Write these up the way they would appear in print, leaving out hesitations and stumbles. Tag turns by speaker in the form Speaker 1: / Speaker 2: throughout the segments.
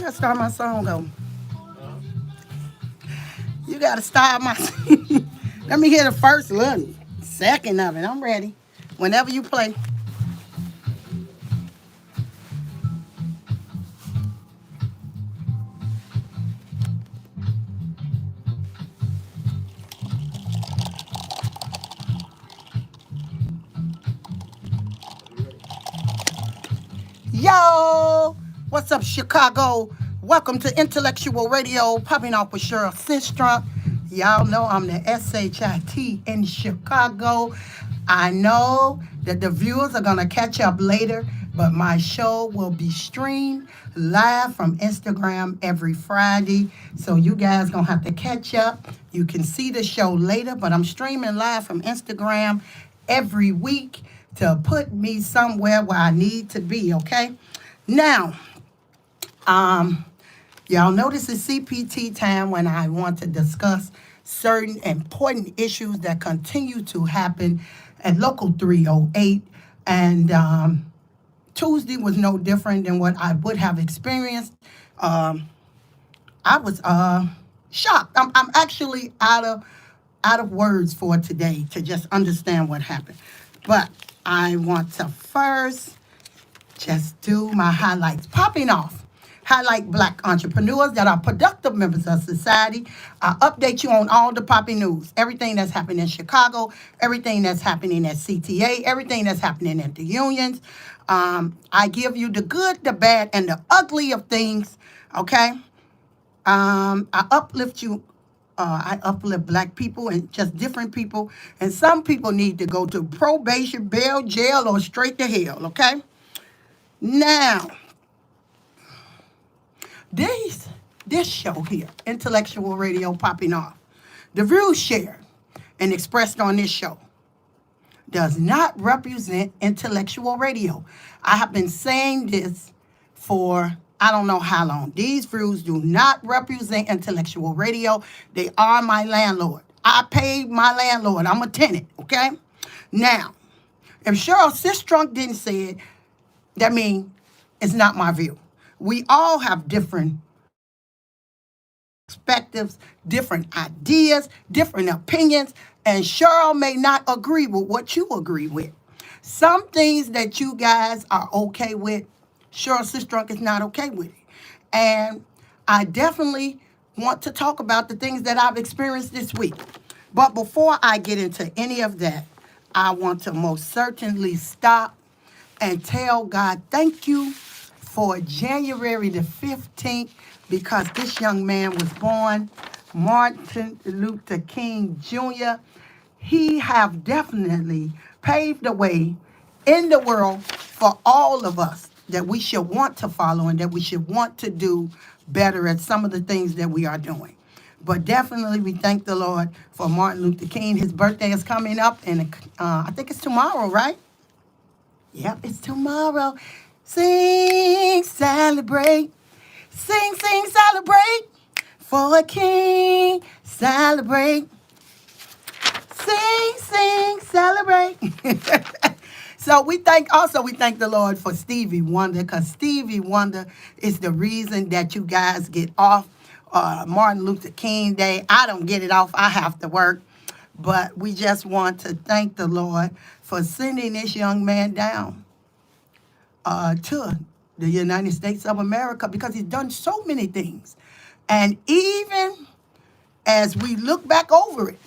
Speaker 1: gotta start my song over. You gotta start my. Let me hear the first little second of it. I'm ready. Whenever you play. Yo, what's up, Chicago? Welcome to Intellectual Radio, popping off with Cheryl Sistrunk. Y'all know I'm the SHIT in Chicago. I know that the viewers are gonna catch up later, but my show will be streamed live from Instagram every Friday. So you guys gonna have to catch up. You can see the show later, but I'm streaming live from Instagram every week to put me somewhere where I need to be, okay? Now, um, y'all know this is CPT time when I want to discuss certain important issues that continue to happen at Local 308. And Tuesday was no different than what I would have experienced. I was shocked. I'm actually out of words for today to just understand what happened. But I want to first just do my highlights. Popping off. Highlight black entrepreneurs that are productive members of society. I update you on all the popping news. Everything that's happening in Chicago, everything that's happening at CTA, everything that's happening at the unions. I give you the good, the bad, and the ugly of things, okay? I uplift you. I uplift black people and just different people. And some people need to go to probation, bail, jail, or straight to hell, okay? Now, this show here, Intellectual Radio popping off, the views shared and expressed on this show does not represent intellectual radio. I have been saying this for I don't know how long. These views do not represent intellectual radio. They are my landlord. I paid my landlord. I'm a tenant, okay? Now, if Cheryl Sistrunk didn't say it, that means it's not my view. We all have different perspectives, different ideas, different opinions, and Cheryl may not agree with what you agree with. Some things that you guys are okay with, Cheryl Sistrunk is not okay with it. And I definitely want to talk about the things that I've experienced this week. But before I get into any of that, I want to most certainly stop and tell God thank you for January the 15th, because this young man was born, Martin Luther King Jr. He have definitely paved the way in the world for all of us that we should want to follow and that we should want to do better at some of the things that we are doing. But definitely we thank the Lord for Martin Luther King. His birthday is coming up, and I think it's tomorrow, right? Yep, it's tomorrow. Sing, celebrate. Sing, sing, celebrate. For a king, celebrate. Sing, sing, celebrate. So we thank the Lord for Stevie Wonder, because Stevie Wonder is the reason that you guys get off Martin Luther King Day. I don't get it off. I have to work. But we just want to thank the Lord for sending this young man down to the United States of America, because he's done so many things. And even as we look back over it,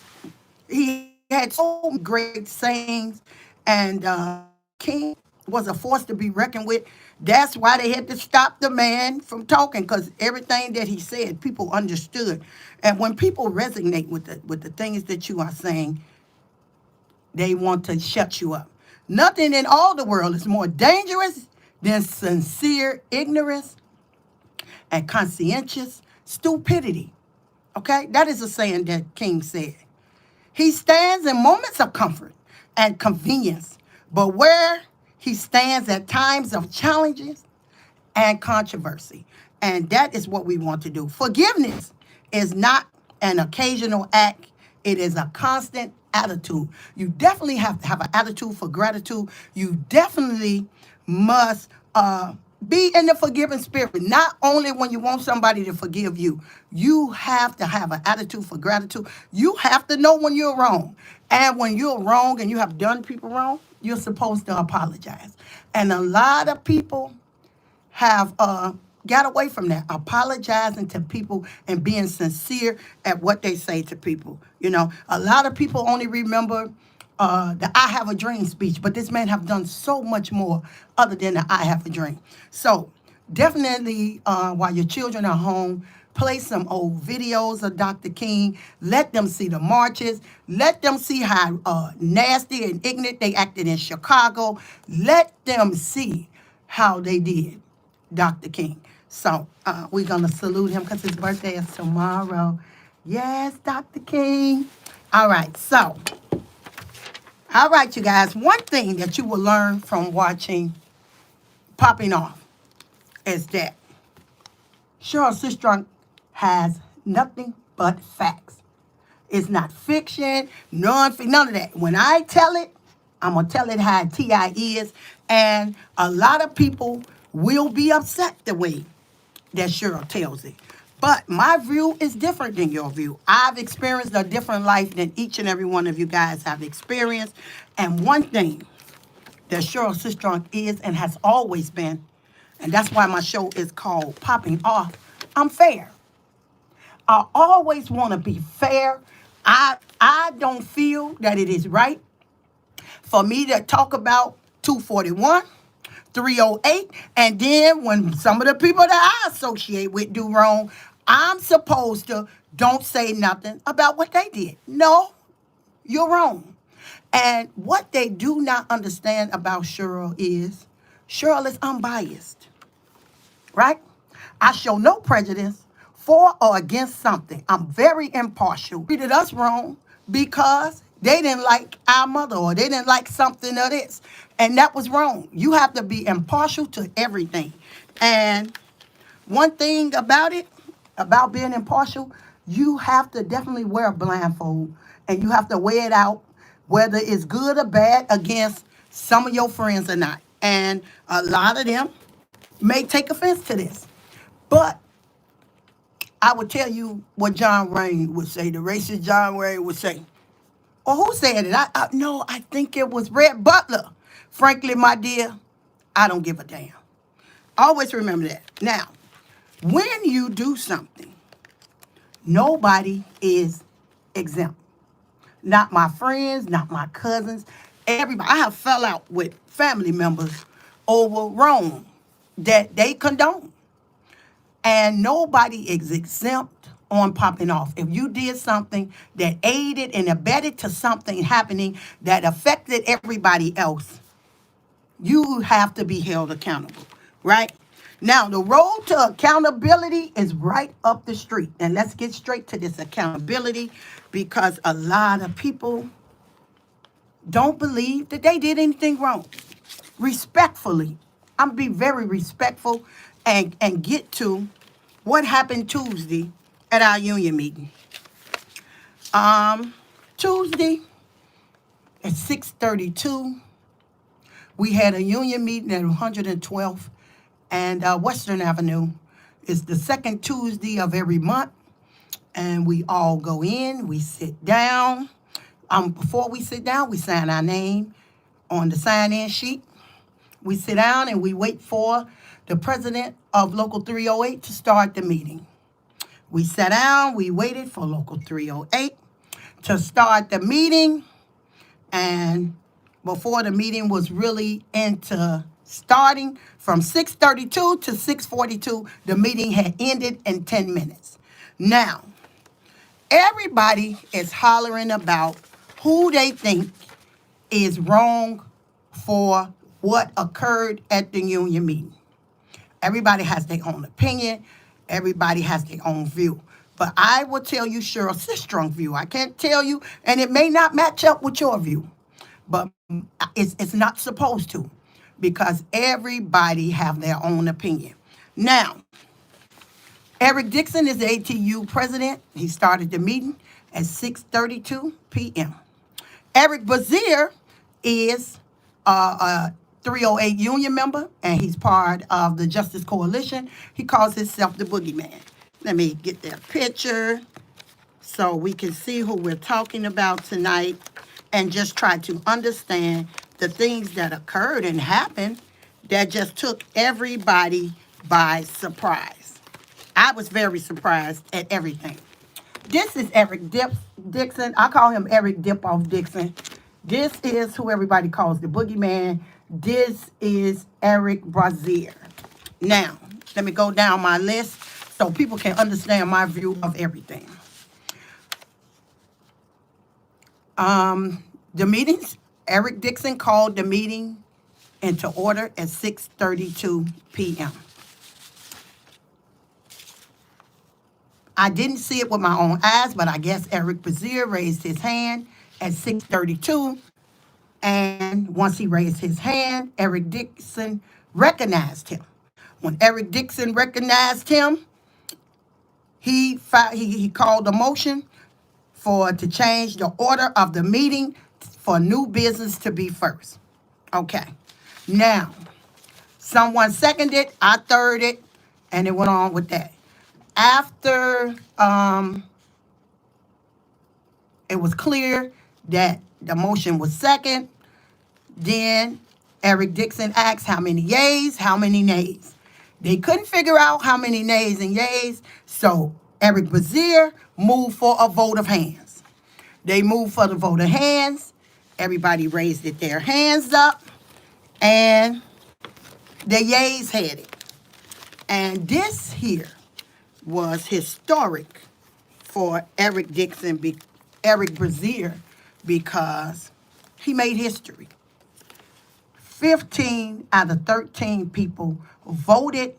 Speaker 1: he had so many great sayings, and King was a force to be reckoned with. That's why they had to stop the man from talking, because everything that he said, people understood. And when people resonate with the things that you are saying, they want to shut you up. Nothing in all the world is more dangerous than sincere ignorance and conscientious stupidity. Okay? That is a saying that King said. He stands in moments of comfort and convenience, but where he stands at times of challenges and controversy. And that is what we want to do. Forgiveness is not an occasional act. It is a constant attitude. You definitely have to have an attitude for gratitude. You definitely must Be in the forgiving spirit. Not only when you want somebody to forgive you, you have to have an attitude for gratitude. You have to know when you're wrong. And when you're wrong and you have done people wrong, you're supposed to apologize. And a lot of people have got away from that, apologizing to people and being sincere at what they say to people. You know, a lot of people only remember the I Have a Dream speech, but this man have done so much more other than the I Have a Dream. So definitely while your children are home, play some old videos of Dr. King. Let them see the marches. Let them see how nasty and ignorant they acted in Chicago. Let them see how they did Dr. King. So we're going to salute him because his birthday is tomorrow. Yes, Dr. King. All right, so, all right, you guys. One thing that you will learn from watching Popping Off is that Cheryl Sistrunk has nothing but facts. It's not fiction, none of that. When I tell it, I'm going to tell it how T.I. is. And a lot of people will be upset the way that Cheryl tells it. But my view is different than your view. I've experienced a different life than each and every one of you guys have experienced. And one thing that Cheryl Sistrunk is and has always been, and that's why my show is called Popping Off, I'm fair. I always want to be fair. I don't feel that it is right for me to talk about 241, 308, and then when some of the people that I associate with do wrong, I'm supposed to don't say nothing about what they did. No, you're wrong. And what they do not understand about Cheryl is unbiased, right? I show no prejudice for or against something. I'm very impartial. Treated us wrong because they didn't like our mother or they didn't like something of this. And that was wrong. You have to be impartial to everything. And one thing about it, about being impartial, you have to definitely wear a blindfold and you have to weigh it out, whether it's good or bad against some of your friends or not. And a lot of them may take offense to this. But I would tell you what John Wayne would say, the racist John Wayne would say. Or who said it? No, I think it was Red Butler. Frankly, my dear, I don't give a damn. Always remember that. Now, when you do something, nobody is exempt. Not my friends, not my cousins, everybody. I have fell out with family members over wrong that they condone. And nobody is exempt on popping off. If you did something that aided and abetted to something happening that affected everybody else, you have to be held accountable, right? Now, the road to accountability is right up the street. And let's get straight to this accountability because a lot of people don't believe that they did anything wrong. Respectfully, I'm going to be very respectful and get to what happened Tuesday at our union meeting. Tuesday at 6:32, we had a union meeting at 112th and Western Avenue. It's the second Tuesday of every month, and we all go in, we sit down. Before we sit down, we sign our name on the sign-in sheet. We sit down and we wait for the president of Local 308 to start the meeting. We sat down, we waited for Local 308 to start the meeting, and before the meeting was really into starting, from 6:32 to 6:42, the meeting had ended in 10 minutes. Now, everybody is hollering about who they think is wrong for what occurred at the union meeting. Everybody has their own opinion. Everybody has their own view. But I will tell you Cheryl Sistrunk view. I can't tell you, and it may not match up with your view. But it's not supposed to, because everybody have their own opinion. Now, Eric Dixon is the ATU president. He started the meeting at 6:32 p.m. Eric Basir is 308 union member, and he's part of the Justice Coalition. He calls himself the Boogeyman. Let me get that picture so we can see who we're talking about tonight and just try to understand the things that occurred and happened that just took everybody by surprise. I was very surprised at everything. This is Dixon. I call him Eric Dip Off Dixon. This is who everybody calls the Boogeyman. This is Eric Basir. Now, let me go down my list so people can understand my view of everything. The meetings, Eric Dixon called the meeting into order at 6:32 p.m. I didn't see it with my own eyes, but I guess Eric Basir raised his hand at 6:32. And once he raised his hand, Eric Dixon recognized him. When Eric Dixon recognized him, he called a motion to change the order of the meeting for new business to be first. Okay. Now, someone seconded, I thirded, and it went on with that. After it was clear that the motion was second, then Eric Dixon asked how many yays, how many nays. They couldn't figure out how many nays and yays, so Eric Basir moved for a vote of hands. They moved for the vote of hands. Everybody raised their hands up, and the yays had it. And this here was historic for Eric Basir, because he made history. 15 out of 13 people voted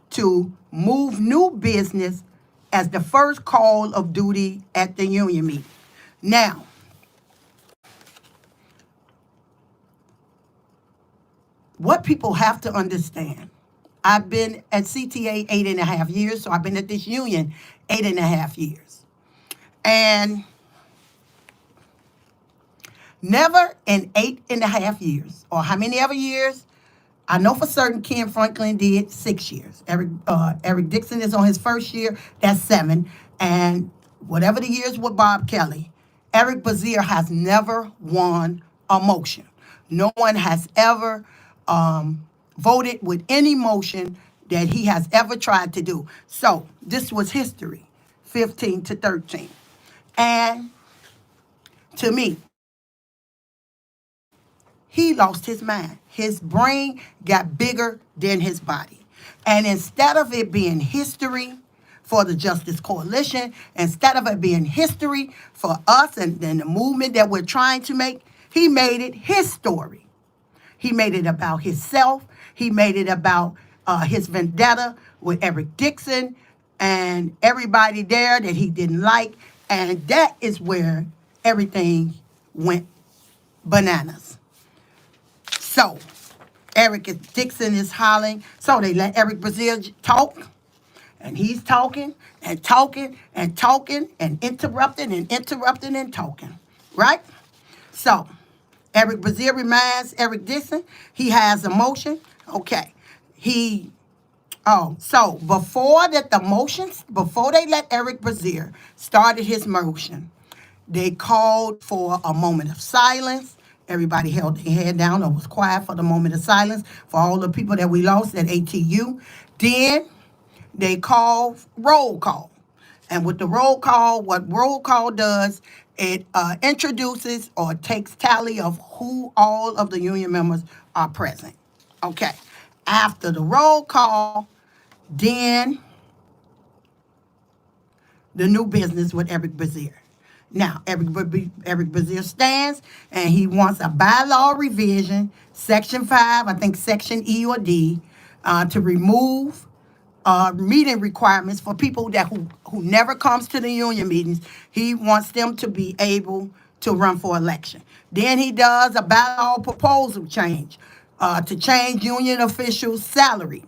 Speaker 1: to move new business as the first call of duty at the union meeting. Now, what people have to understand, I've been at CTA 8.5 years, so I've been at this union 8.5 years. And never in 8.5 years, or how many other years, I know for certain Ken Franklin did 6 years. Eric Dixon is on his first year, that's 7. And whatever the years with Bob Kelly, Eric Basir has never won a motion. No one has ever voted with any motion that he has ever tried to do. So this was history, 15 to 13. And to me, he lost his mind. His brain got bigger than his body. And instead of it being history for the Justice Coalition, instead of it being history for us and the movement that we're trying to make, he made it his story. He made it about himself. He made it about his vendetta with Eric Dixon and everybody there that he didn't like. And that is where everything went bananas. So Eric Dixon is hollering. So they let Eric Basir talk. And he's talking and talking and talking and interrupting and interrupting and talking. Right? So Eric Basir reminds Eric Dixon he has a motion. Okay. So before they let Eric Basir started his motion, they called for a moment of silence. Everybody held their head down or was quiet for the moment of silence for all the people that we lost at ATU. Then they called roll call. And with the roll call, what roll call does, it introduces or takes tally of who all of the union members are present. Okay. After the roll call, then the new business with Eric Basir. Now, Eric Basir stands and he wants a bylaw revision, Section 5, I think Section E or D, to remove meeting requirements for people who never comes to the union meetings. He wants them to be able to run for election. Then he does a bylaw proposal change to change union officials' salary.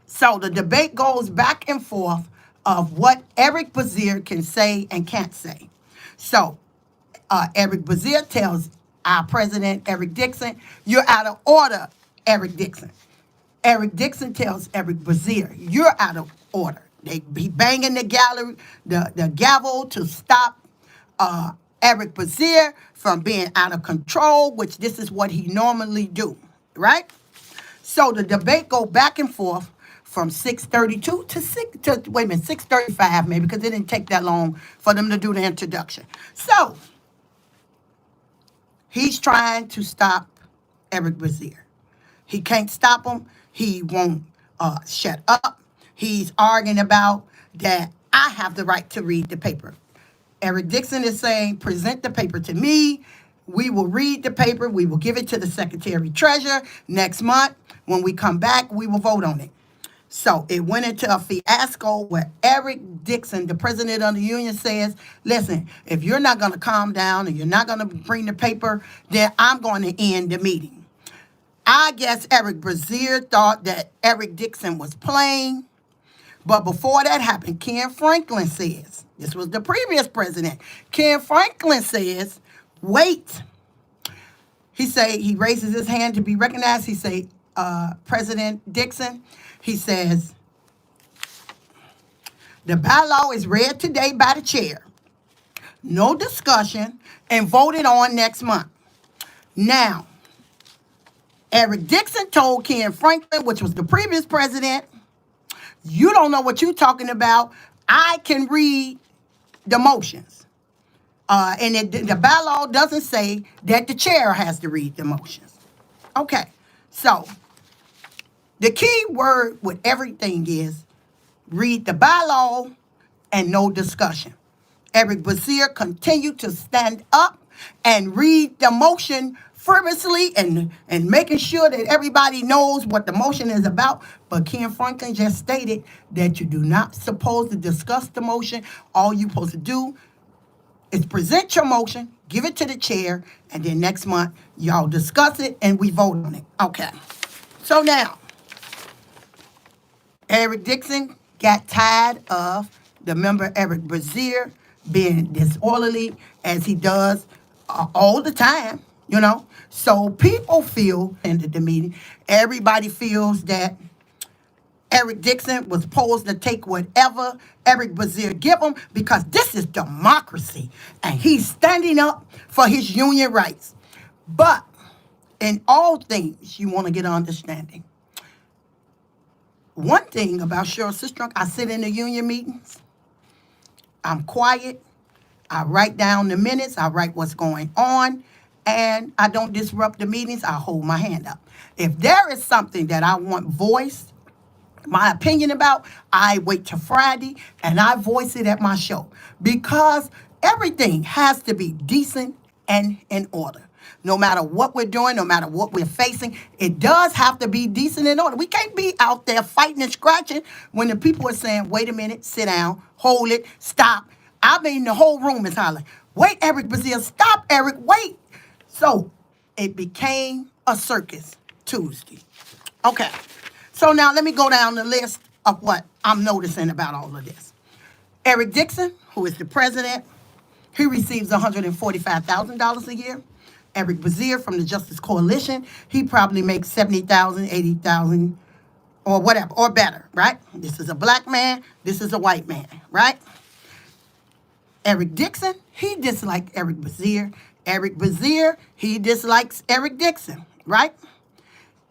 Speaker 1: So the debate goes back and forth of what Eric Basir can say and can't say. So Eric Basir tells our president, Eric Dixon. You're out of order, Eric Dixon. Eric Dixon tells Eric Basir, you're out of order. They be banging the gavel to stop Eric Basir from being out of control, which this is what he normally do, right? So the debate go back and forth from 6:32 to 6:35 maybe, because it didn't take that long for them to do the introduction. So he's trying to stop Eric Basir. He can't stop him. He won't shut up. He's arguing about that I have the right to read the paper. Eric Dixon is saying, present the paper to me. We will read the paper. We will give it to the Secretary Treasurer next month. When we come back, we will vote on it. So it went into a fiasco where Eric Dixon, the president of the union, says, listen, if you're not going to calm down and you're not going to bring the paper, then I'm going to end the meeting. I guess Eric Basir thought that Eric Dixon was playing. But before that happened, Ken Franklin says, this was the previous president, Ken Franklin says, wait. He raises his hand to be recognized. He say, President Dixon, he says, the bylaw is read today by the chair. No discussion and voted on next month. Now, Eric Dixon told Ken Franklin, which was the previous president, you don't know what you're talking about. I can read the motions. And the bylaw doesn't say that the chair has to read the motions. Okay, so the key word with everything is read the bylaw and no discussion. Eric Basir continued to stand up and read the motion fervently and making sure that everybody knows what the motion is about. But Ken Franklin just stated that you do not supposed to discuss the motion. All you're supposed to do is present your motion, give it to the chair, and then next month y'all discuss it and we vote on it. Okay. So now, Eric Dixon got tired of the member Eric Basir being disorderly as he does all the time, you know. So people feel, ended the meeting, everybody feels that Eric Dixon was supposed to take whatever Eric Basir give him because this is democracy and he's standing up for his union rights. But in all things, you want to get understanding. One thing about Cheryl Sistrunk, I sit in the union meetings. I'm quiet. I write down the minutes. I write what's going on. And I don't disrupt the meetings. I hold my hand up. If there is something that I want voiced, my opinion about, I wait till Friday and I voice it at my show. Because everything has to be decent and in order. No matter what we're doing, no matter what we're facing, it does have to be decent and order. We can't be out there fighting and scratching when the people are saying, wait a minute, sit down, hold it, stop. I mean, the whole room is hollering, wait, Eric Basir, stop, Eric, wait. So it became a circus Tuesday. Okay, so now let me go down the list of what I'm noticing about all of this. Eric Dixon, who is the president, he receives $145,000 a year. Eric Basir from the Justice Coalition, he probably makes $70,000, $80,000, or whatever, or better, right? This is a black man, this is a white man, right? Eric Dixon, he disliked Eric Basir. Eric Basir, he dislikes Eric Dixon, right?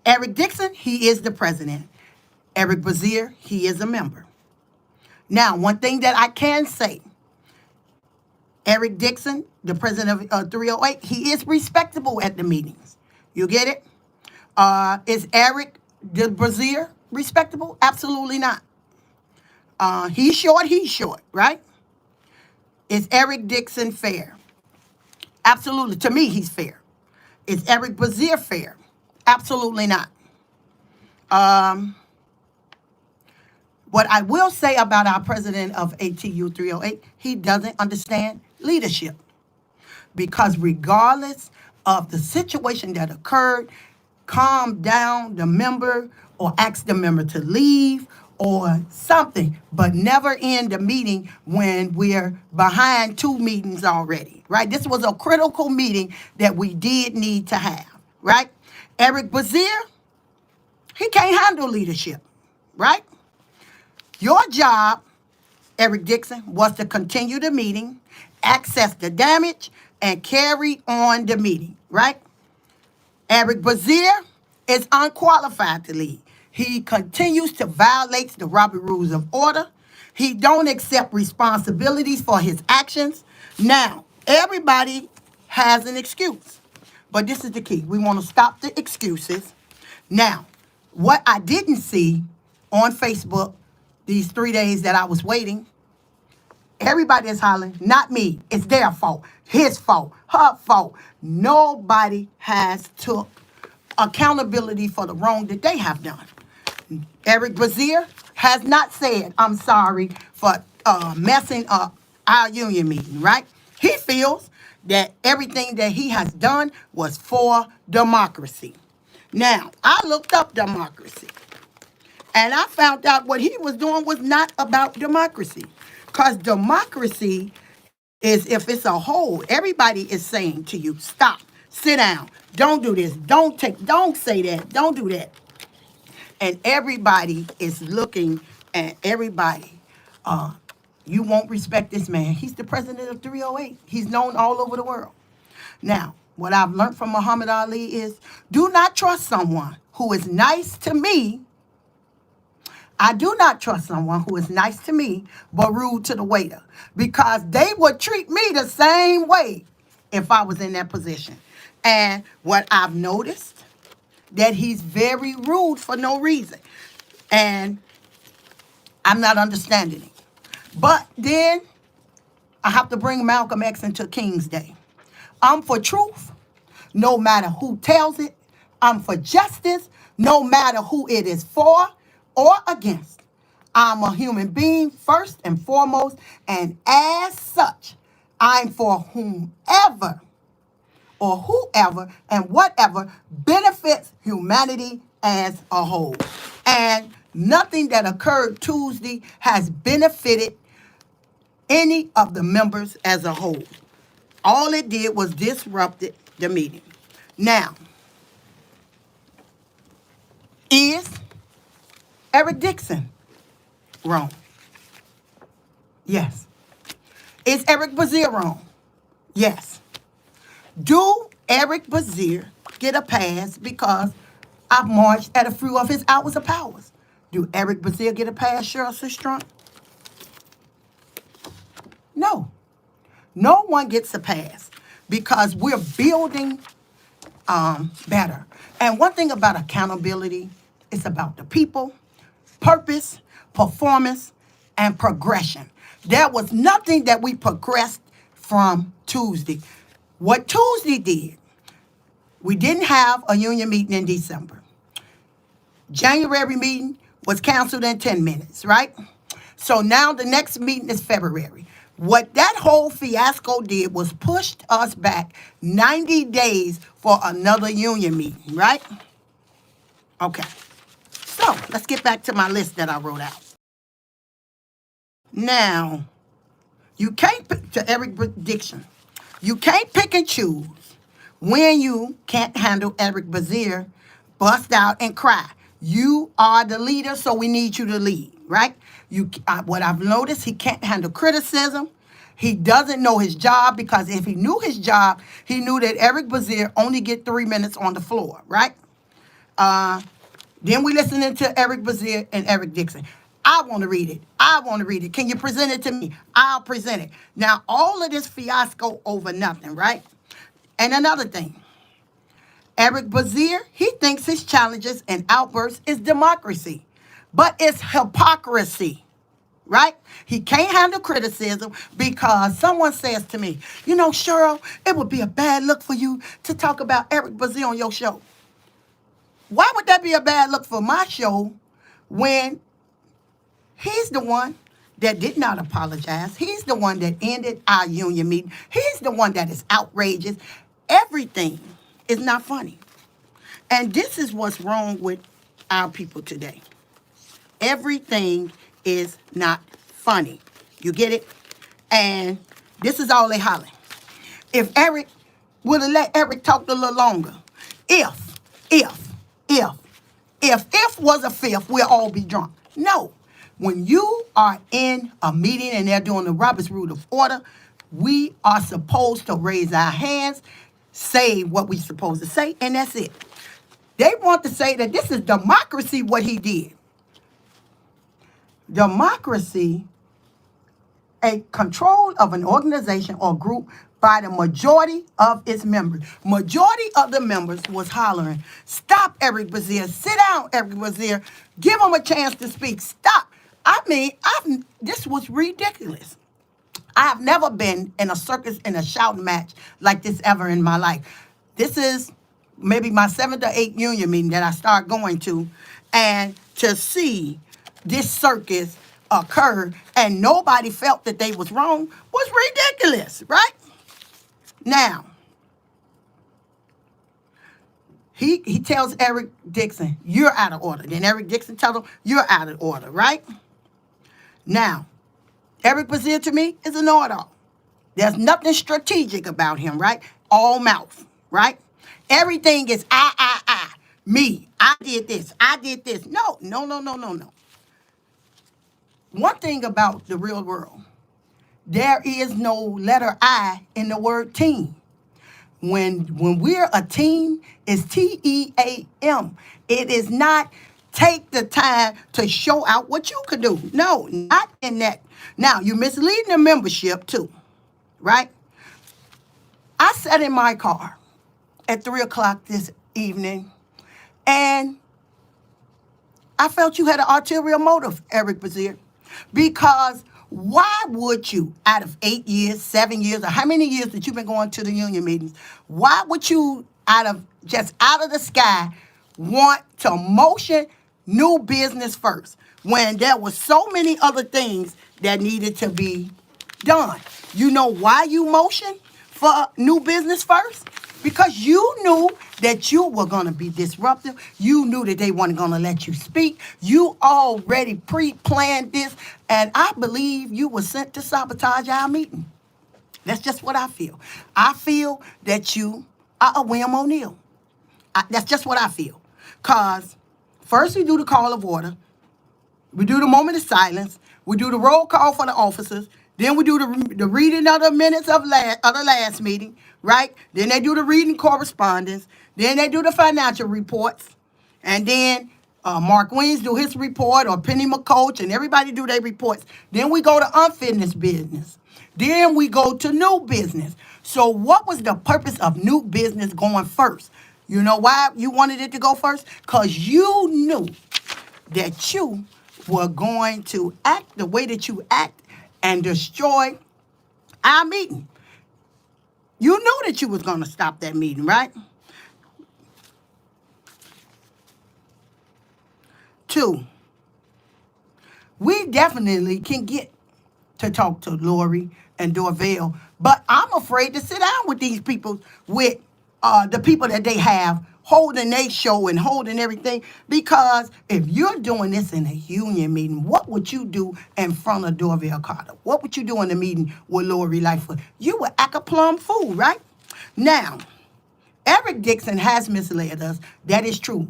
Speaker 1: Eric Dixon, he is the president. Eric Basir, he is a member. Now, one thing that I can say, Eric Dixon, the president of 308, he is respectable at the meetings. You get it? Is Eric Basir respectable? Absolutely not. He's short, right? Is Eric Dixon fair? Absolutely. To me, he's fair. Is Eric Basir fair? Absolutely not. What I will say about our president of ATU 308, he doesn't understand leadership. Because regardless of the situation that occurred, calm down the member or ask the member to leave or something, but never end the meeting when we're behind 2 meetings already, right? This was a critical meeting that we did need to have, right? Eric Basir, he can't handle leadership, right? Your job, Eric Dixon, was to continue the meeting, access the damage, and carry on the meeting, right? Eric Basir is unqualified to lead. He continues to violate the Robert Rules of Order. He don't accept responsibilities for his actions. Now, everybody has an excuse, but this is the key. We want to stop the excuses. Now, what I didn't see on Facebook these 3 days that I was waiting, everybody is hollering, not me. It's their fault, his fault, her fault. Nobody has took accountability for the wrong that they have done. Eric Basir has not said, I'm sorry for messing up our union meeting, right? He feels that everything that he has done was for democracy. Now, I looked up democracy, and I found out what he was doing was not about democracy. Because democracy is if it's a whole, everybody is saying to you, stop, sit down, don't do this, don't say that, don't do that. And everybody is looking at everybody. You won't respect this man. He's the president of 308. He's known all over the world. Now, what I've learned from Muhammad Ali is do not trust someone who is nice to me. I do not trust someone who is nice to me but rude to the waiter, because they would treat me the same way if I was in that position. And what I've noticed, that he's very rude for no reason. And I'm not understanding it. But then I have to bring Malcolm X into King's Day. I'm for truth, no matter who tells it. I'm for justice, no matter who it is for or against. I'm a human being first and foremost, and as such, I'm for whomever or whoever and whatever benefits humanity as a whole. And nothing that occurred Tuesday has benefited any of the members as a whole. All it did was disrupted the meeting. Now, is Eric Dixon wrong? Yes. Is Eric Basir wrong? Yes. Do Eric Basir get a pass because I've marched at a few of his hours of powers? Do Eric Basir get a pass, Cheryl Sistrunk? No. No one gets a pass because we're building better. And one thing about accountability, it's about the people, purpose, performance, and progression. There was nothing that we progressed from Tuesday. What Tuesday did, we didn't have a union meeting in December. January meeting was canceled in 10 minutes, right? So now the next meeting is February. What that whole fiasco did was pushed us back 90 days for another union meeting, right? Okay. So let's get back to my list that I wrote out. Now, you can't pick, to Eric Dixon, you can't pick and choose when you can't handle Eric Basir, bust out and cry. You are the leader, so we need you to lead, right? What I've noticed, he can't handle criticism. He doesn't know his job, because if he knew his job, he knew that Eric Basir only get 3 minutes on the floor, right? Then we listening to Eric Basir and Eric Dixon. I want to read it. I want to read it. Can you present it to me? I'll present it. Now, all of this fiasco over nothing, right? And another thing, Eric Basir, he thinks his challenges and outbursts is democracy, but it's hypocrisy, right? He can't handle criticism because someone says to me, you know, Cheryl, it would be a bad look for you to talk about Eric Basir on your show. Why would that be a bad look for my show when he's the one that did not apologize? He's the one that ended our union meeting. He's the one that is outrageous. Everything is not funny. And this is what's wrong with our people today. everything is not funny. You get it? And this is all they hollering. If Eric would have let Eric talk a little longer, if was a fifth, we'll all be drunk. No. When you are in a meeting and they're doing the Robert's Rule of Order, we are supposed to raise our hands, say what we're supposed to say, and that's it. They want to say that this is democracy, what he did. Democracy, a control of an organization or group by the majority of its members. Majority of the members was hollering, stop, Eric Basir. Sit down, Eric Basir. Give him a chance to speak. Stop. I mean, this was ridiculous. I have never been in a circus in a shouting match like this ever in my life. This is maybe my 7th or 8th union meeting that I start going to. And to see this circus occur and nobody felt that they was wrong was ridiculous, right? Now, he tells Eric Dixon, you're out of order. Then Eric Dixon tells him, you're out of order, right? Now, Eric Basir to me is a know-it-all. There's nothing strategic about him, right? All mouth, right? Everything is I. Me. I did this. I did this. No. One thing about the real world, there is no letter I in the word team. When we're a team, it's TEAM. It is not take the time to show out what you could do. No, not in that. Now, you're misleading the membership too, right? I sat in my car at 3 o'clock this evening, and I felt you had an ulterior motive, Eric Basir, because why would you, out of 8 years, 7 years, or how many years that you've been going to the union meetings, why would you, out of the sky, want to motion new business first when there were so many other things that needed to be done? You know why you motion for new business first? Because you knew that you were going to be disruptive. You knew that they weren't going to let you speak. You already pre-planned this. And I believe you were sent to sabotage our meeting. That's just what I feel. I feel that you are a William O'Neill. That's just what I feel. Because first we do the call of order. We do the moment of silence. We do the roll call for the officers. Then we do the reading of the minutes of the last meeting, right? Then they do the reading correspondence. Then they do the financial reports. And then Mark Weens do his report, or Penny McCoach, and everybody do their reports. Then we go to unfinished business. Then we go to new business. So what was the purpose of new business going first? You know why you wanted it to go first? Because you knew that you were going to act the way that you act and destroy our meeting. You knew that you was going to stop that meeting, right? 2, we definitely can get to talk to Lori and Dorvell, but I'm afraid to sit down with these people, with the people that they have holding their show and holding everything, because if you're doing this in a union meeting, what would you do in front of Dorvell Carter? What would you do in the meeting with Lori Lightfoot? You would act a plumb fool, right? Now, Eric Dixon has misled us. That is true.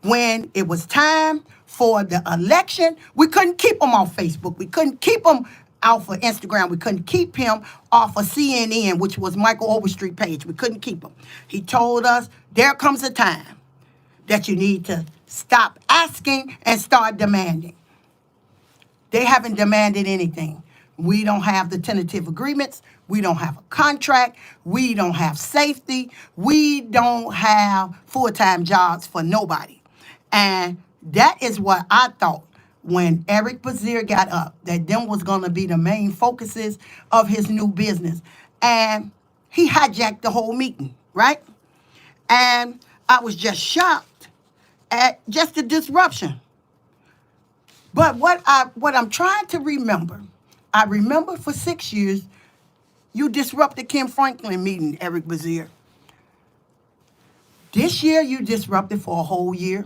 Speaker 1: When it was time for the election, we couldn't keep him off Facebook. We couldn't keep him off of Instagram. We couldn't keep him off of CNN, which was Michael Overstreet page. We couldn't keep him. He told us there comes a time that you need to stop asking and start demanding. They haven't demanded anything. We don't have the tentative agreements. We don't have a contract. We don't have safety. We don't have full-time jobs for nobody. And that is what I thought when Eric Basir got up, that them was going to be the main focuses of his new business. And he hijacked the whole meeting, right? And I was just shocked at just the disruption. But what I'm trying to remember, I remember for 6 years, you disrupted Kim Franklin meeting, Eric Basir. This year, you disrupted for a whole year.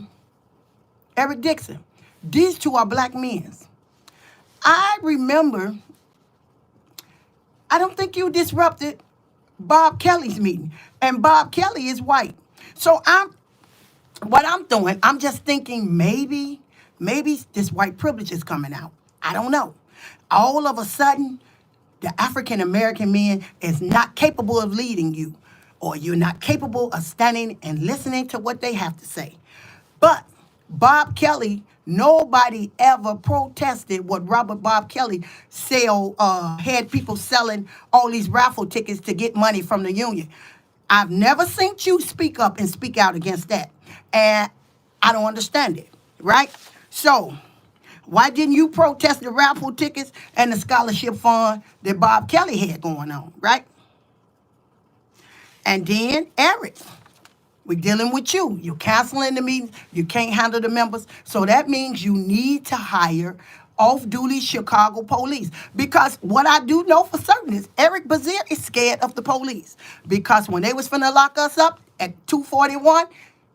Speaker 1: Eric Dixon, These two are black men. I remember, I don't think you disrupted Bob Kelly's meeting. And Bob Kelly is white. So what I'm doing, I'm just thinking maybe this white privilege is coming out. I don't know. All of a sudden, the African American man is not capable of leading you, or you're not capable of standing and listening to what they have to say. But Bob Kelly, nobody ever protested what Bob Kelly had people selling all these raffle tickets to get money from the union. I've never seen you speak up and speak out against that. And I don't understand it, right? So why didn't you protest the raffle tickets and the scholarship fund that Bob Kelly had going on, right? And then Eric, we're dealing with you. You're canceling the meetings. You can't handle the members. So that means you need to hire off-duty Chicago police. Because what I do know for certain is Eric Basir is scared of the police. Because when they was finna lock us up at 241,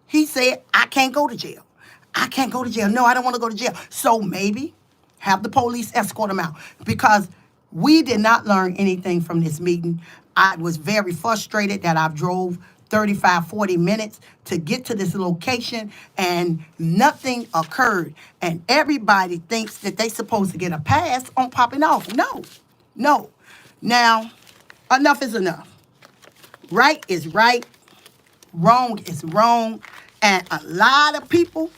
Speaker 1: he said, I can't go to jail. I can't go to jail. No, I don't want to go to jail. So maybe have the police escort him out. Because we did not learn anything from this meeting. I was very frustrated that I drove 35, 40 minutes to get to this location and nothing occurred. And everybody thinks that they're supposed to get a pass on popping off. No. Now, enough is enough. Right is right. Wrong is wrong. And a lot of people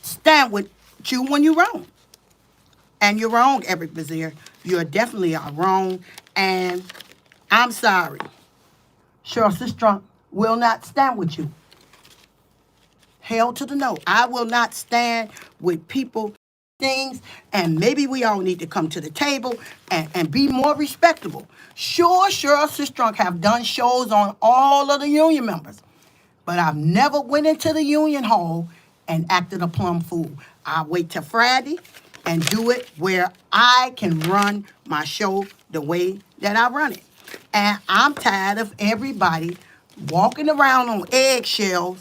Speaker 1: stand with you when you're wrong. And you're wrong, Eric Basir. You definitely are wrong. And I'm sorry. Cheryl Sistrunk will not stand with you. Hell to the no. I will not stand with people, things, and maybe we all need to come to the table and be more respectable. Sure, Cheryl Sistrunk have done shows on all of the union members, but I've never went into the union hall and acted a plum fool. I wait till Friday and do it where I can run my show the way that I run it. And I'm tired of everybody walking around on eggshells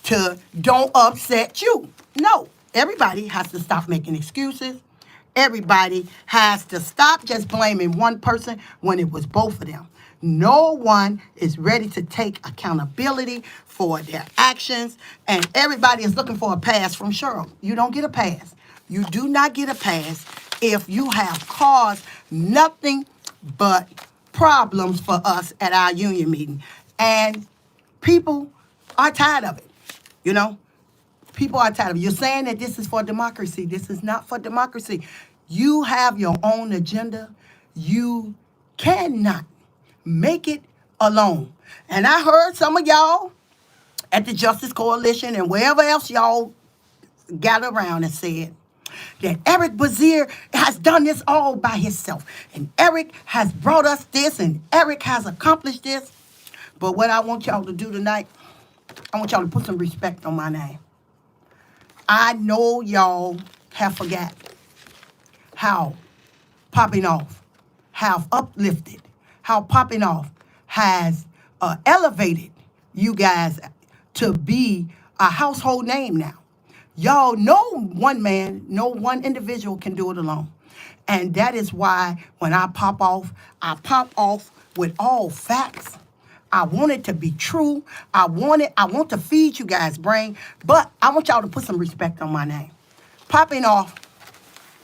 Speaker 1: to don't upset you. No, everybody has to stop making excuses. Everybody has to stop just blaming one person when it was both of them. No one is ready to take accountability for their actions, and everybody is looking for a pass from Cheryl. You don't get a pass. You do not get a pass if you have caused nothing but problems for us at our union meeting. And people are tired of it, you know? People are tired of it. You're saying that this is for democracy. This is not for democracy. You have your own agenda. You cannot make it alone. And I heard some of y'all at the Justice Coalition and wherever else y'all gather around and said that Eric Basir has done this all by himself. And Eric has brought us this and Eric has accomplished this. But what I want y'all to do tonight, I want y'all to put some respect on my name. I know y'all have forgot how popping off have uplifted, how popping off has elevated you guys to be a household name now. Y'all, no one man, no one individual can do it alone. And that is why when I pop off with all facts. I want it to be true. I want to feed you guys' brain, but I want y'all to put some respect on my name. Popping off,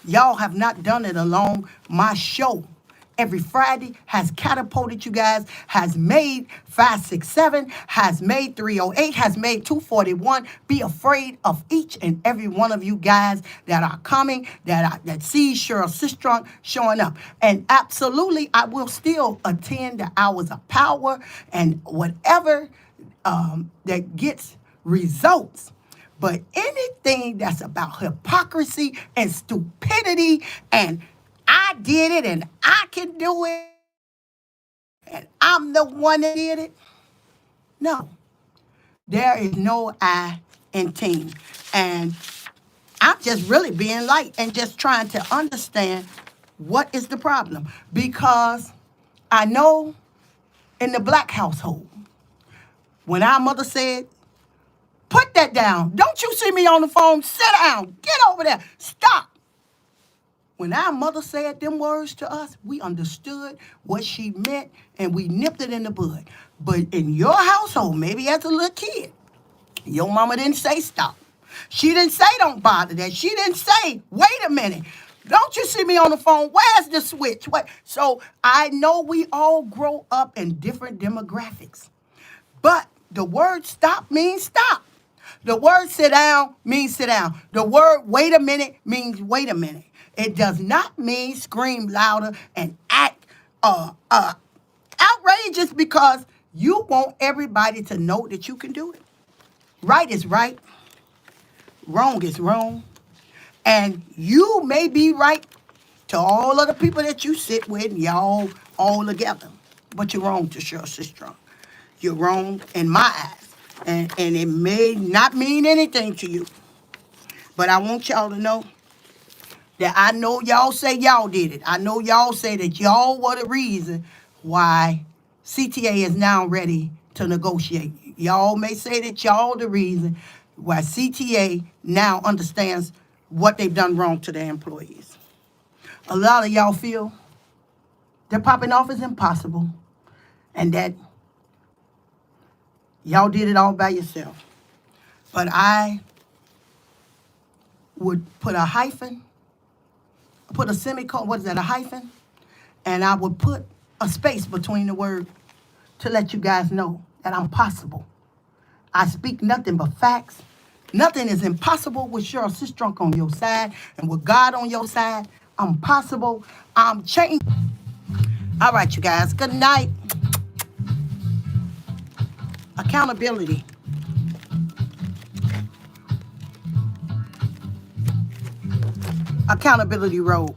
Speaker 1: y'all have not done it alone. My show every Friday has catapulted you guys, has made 567, has made 308, has made 241. Be afraid of each and every one of you guys that are coming, that see Cheryl Sistrunk showing up. And absolutely, I will still attend the hours of power and whatever that gets results. But anything that's about hypocrisy and stupidity and I did it and I can do it and I'm the one that did it. No, there is no I in team. And I'm just really being light and just trying to understand what is the problem. Because I know in the black household, when our mother said, Put that down. Don't you see me on the phone? Sit down. Get over there. Stop. When our mother said them words to us, we understood what she meant and we nipped it in the bud. But in your household, maybe as a little kid, your mama didn't say stop. She didn't say don't bother that. She didn't say, wait a minute. Don't you see me on the phone? Where's the switch? What? So I know we all grow up in different demographics. But the word stop means stop. The word sit down means sit down. The word wait a minute means wait a minute. It does not mean scream louder and act outrageous because you want everybody to know that you can do it. Right is right. Wrong is wrong. And you may be right to all of the people that you sit with, and y'all all together. But you're wrong to Cheryl Sister. You're wrong in my eyes. And it may not mean anything to you. But I want y'all to know that I know y'all say y'all did it. I know y'all say that y'all were the reason why CTA is now ready to negotiate. Y'all may say that y'all the reason why CTA now understands what they've done wrong to their employees. A lot of y'all feel that popping off is impossible and that y'all did it all by yourself. But I would put a hyphen, put a semicolon, what is that, a hyphen? And I would put a space between the word to let you guys know that I'm possible. I speak nothing but facts. Nothing is impossible with Cheryl Sistrunk on your side and with God on your side. I'm possible. I'm changed. All right, you guys. Good night. Accountability. Accountability road.